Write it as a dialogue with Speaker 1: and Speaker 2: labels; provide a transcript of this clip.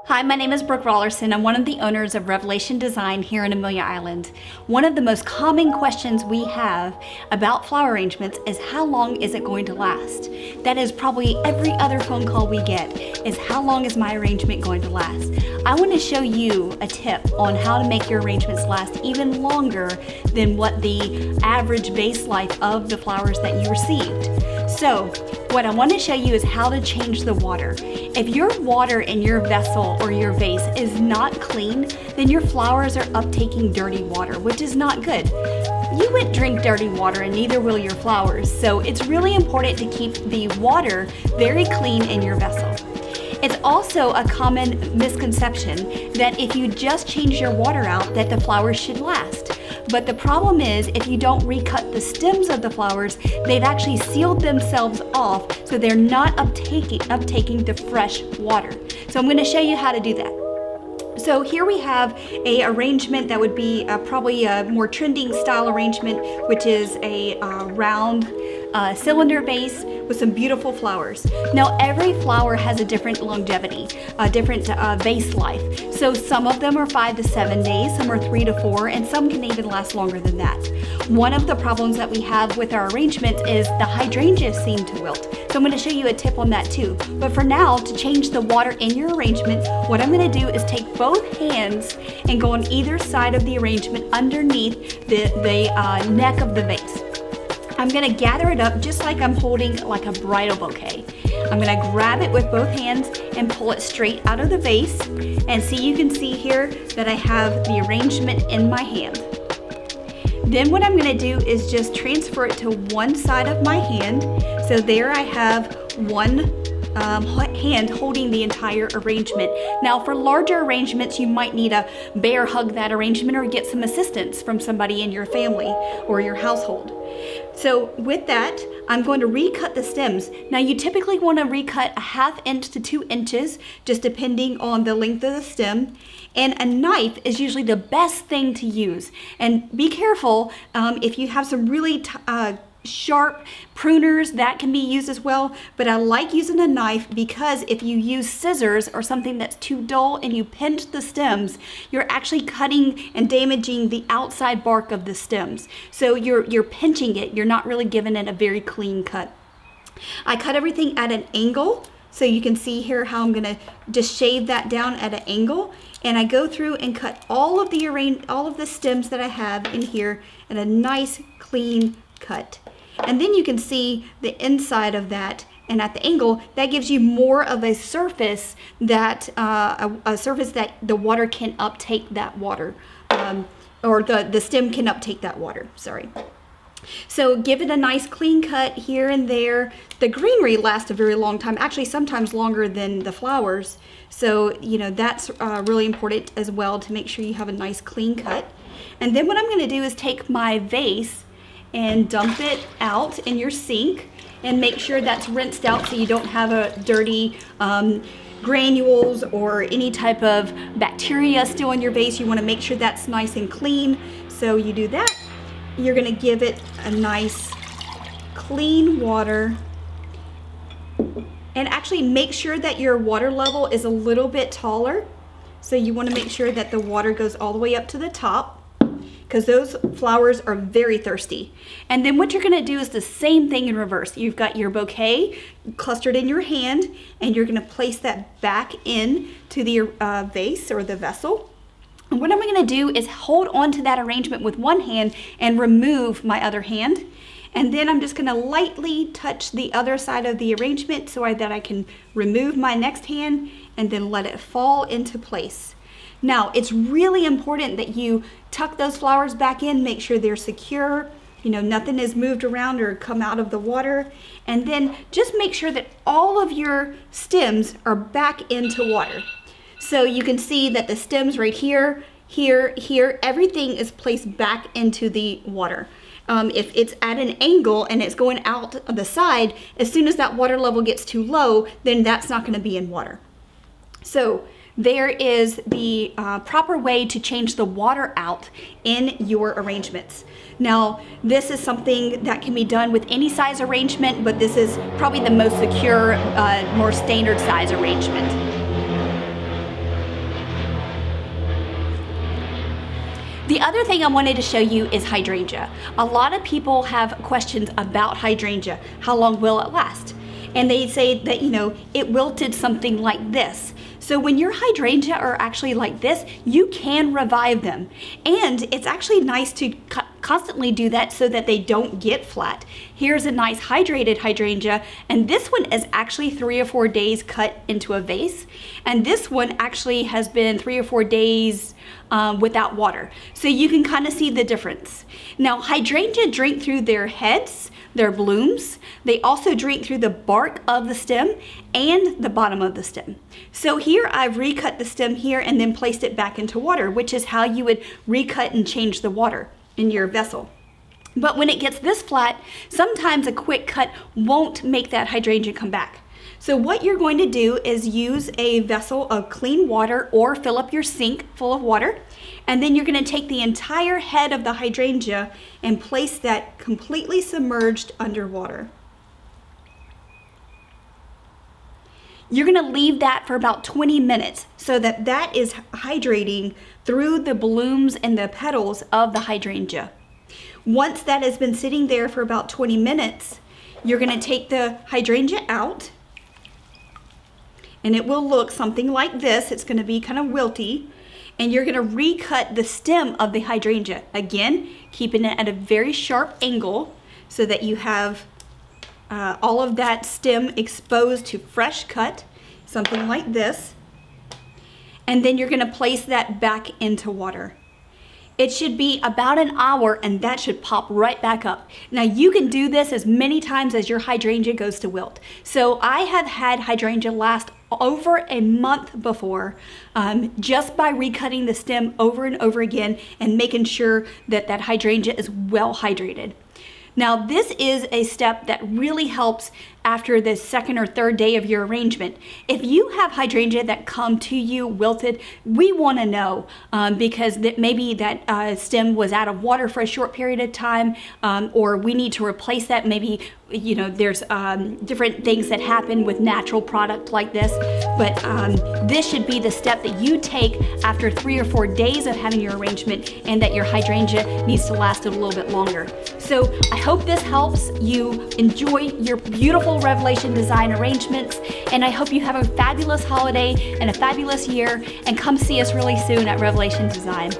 Speaker 1: Hi, my name is Brooke. I'm one of the owners of Revelation Design here in Amelia Island. One of the most common questions we have about flower arrangements is how long is it going to last? That is probably every other phone call we get is how long is my arrangement going to last? I want to show you a tip on how to make your arrangements last even longer than what the average base life of the flowers that you received. So what I want to show you is how to change the water. If your water in your vessel or your vase is not clean, then your flowers are uptaking dirty water, which is not good. You wouldn't drink dirty water and neither will your flowers. So it's really important to keep the water very clean in your vessel. It's also a common misconception that if you just change your water out, that the flowers should last. But the problem is, if you don't recut the stems of the flowers, they've actually sealed themselves off, so they're not uptaking the fresh water. So I'm going to show you how to do that. So here we have a arrangement that would be probably a more trending style arrangement, which is a round cylinder vase with some beautiful flowers. Now every flower has a different longevity, a different vase life. So some of them are 5 to 7 days, some are 3 to 4, and some can even last longer than that. One of the problems that we have with our arrangement is the hydrangeas seem to wilt. So I'm going to show you a tip on that too. But for now, to change the water in your arrangement, what I'm going to do is take both hands and go on either side of the arrangement underneath the neck of the vase. I'm going to gather it up just like I'm holding like a bridal bouquet. I'm going to grab it with both hands and pull it straight out of the vase. And see, you can see here that I have the arrangement in my hand. Then what I'm going to do is just transfer it to one side of my hand. So there I have one hand holding the entire arrangement. Now for larger arrangements, you might need to bear hug that arrangement or get some assistance from somebody in your family or your household. So with that, I'm going to recut the stems. Now you typically want to recut a 1/2 inch to 2 inches, just depending on the length of the stem. And a knife is usually the best thing to use. And be careful if you have some really sharp pruners, that can be used as well, but I like using a knife because if you use scissors or something that's too dull and you pinch the stems, you're actually cutting and damaging the outside bark of the stems. So you're pinching it, you're not really giving it a very clean cut. I cut everything at an angle, so you can see here how I'm gonna just shave that down at an angle, and I go through and cut all of the stems that I have in here at a nice clean cut. And then you can see the inside of that, and at the angle, that gives you more of a surface that a surface that the water can uptake that water, or the stem can uptake that water, sorry. So give it a nice clean cut here and there. The greenery lasts a very long time, actually sometimes longer than the flowers. So, you know, that's really important as well, to make sure you have a nice clean cut. And then what I'm gonna do is take my vase and dump it out in your sink and make sure that's rinsed out so you don't have a dirty granules or any type of bacteria still in your vase. You want to make sure that's nice and clean. So you do that. You're going to give it a nice clean water, and actually make sure that your water level is a little bit taller. So you want to make sure that the water goes all the way up to the top, because those flowers are very thirsty. And then what you're gonna do is the same thing in reverse. You've got your bouquet clustered in your hand, and you're gonna place that back in to the vase or the vessel. And what I'm gonna do is hold on to that arrangement with one hand and remove my other hand. And then I'm just gonna lightly touch the other side of the arrangement so that I can remove my next hand and then let it fall into place. Now, it's really important that you tuck those flowers back in, make sure they're secure, you know, nothing is moved around or come out of the water. And then just make sure that all of your stems are back into water. So you can see that the stems right here, here, everything is placed back into the water. If it's at an angle and it's going out of the side, as soon as that water level gets too low, then that's not going to be in water. So there is the proper way to change the water out in your arrangements. Now, this is something that can be done with any size arrangement, but this is probably the most secure, more standard size arrangement. The other thing I wanted to show you is hydrangea. A lot of people have questions about hydrangea. How long will it last? And they say that, it wilted something like this. So when your hydrangea are actually like this, you can revive them. And it's actually nice to constantly do that so that they don't get flat. Here's a nice hydrated hydrangea, and this one is actually 3 or 4 days cut into a vase. And this one actually has been 3 or 4 days without water. So you can kind of see the difference. Now, hydrangea drink through their heads, their blooms. They also drink through the bark of the stem and the bottom of the stem. So here I've recut the stem here and then placed it back into water, which is how you would recut and change the water in your vessel. But when it gets this flat, sometimes a quick cut won't make that hydrangea come back. So what you're going to do is use a vessel of clean water or fill up your sink full of water. And then you're going to take the entire head of the hydrangea and place that completely submerged underwater. You're going to leave that for about 20 minutes so that that is hydrating through the blooms and the petals of the hydrangea. Once that has been sitting there for about 20 minutes, you're going to take the hydrangea out, and it will look something like this. It's going to be kind of wilty, and you're going to recut the stem of the hydrangea. Again, keeping it at a very sharp angle so that you have all of that stem exposed to fresh cut, something like this. And then you're going to place that back into water. It should be about an hour, and that should pop right back up. Now you can do this as many times as your hydrangea goes to wilt. So I have had hydrangea last over a month before, just by recutting the stem over and over again and making sure that that hydrangea is well hydrated. Now this is a step that really helps after the second or third day of your arrangement. If you have hydrangea that come to you wilted, we want to know because maybe that stem was out of water for a short period of time, or we need to replace that. Maybe there's different things that happen with natural product like this, but this should be the step that you take after 3 or 4 days of having your arrangement, and that your hydrangea needs to last a little bit longer. So I hope this helps you enjoy your beautiful Revelation design arrangements, and I hope you have a fabulous holiday and a fabulous year, and come see us really soon at Revelation Design.